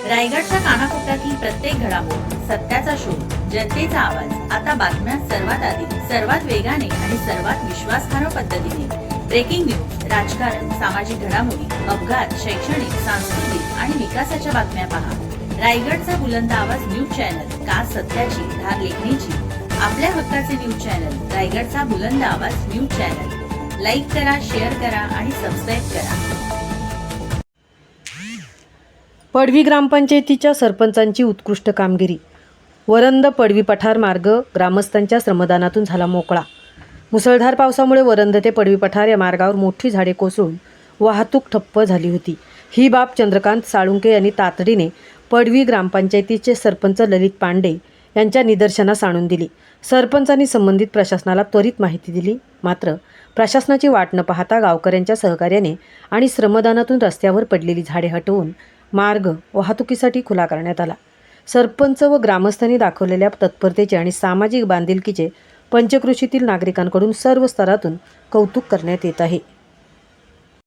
रायगडच्या कानाकोपऱ्यातील प्रत्येक घडामोड, सत्याचा शोध, जनतेचा आवाज. आता बातम्या सर्वात आधी, सर्वात वेगाने आणि सर्वात विश्वासार्ह पद्धतीने. ब्रेकिंग न्यूज, राजकारण, सामाजिक घडामोडी, अपघात, शैक्षणिक, सांस्कृतिक आणि विकासाच्या बातम्या पहा. रायगडचा बुलंद आवाज न्यूज चॅनल, का सत्याची धार लेखणीची. आपल्या हक्काचे न्यूज चॅनल, रायगडचा बुलंद आवाज न्यूज चॅनल. लाईक करा, शेअर करा आणि सबस्क्राईब करा. पडवी ग्रामपंचायतीच्या सरपंचांची उत्कृष्ट कामगिरी. वरंद पडवी पठार मार्ग ग्रामस्थांच्या श्रमदानातून झाला मोकळा. मुसळधार पावसामुळे वरंद ते पडवी पठार या मार्गावर मोठी झाडे कोसळून वाहतूक ठप्प झाली होती. ही बाब चंद्रकांत साळुंके यांनी तातडीने पडवी ग्रामपंचायतीचे सरपंच ललित पांडे यांच्या निदर्शनास आणून दिली. सरपंचांनी संबंधित प्रशासनाला त्वरित माहिती दिली. मात्र प्रशासनाची वाट न पाहता गावकऱ्यांच्या सहकार्याने आणि श्रमदानातून रस्त्यावर पडलेली झाडे हटवून मार्ग वाहतुकीसाठी खुला करण्यात आला. सरपंच व ग्रामस्थांनी दाखवलेल्या तत्परतेचे आणि सामाजिक बांधिलकीचे पंचक्रोशीतील नागरिकांकडून सर्व स्तरातून कौतुक करण्यात येत आहे.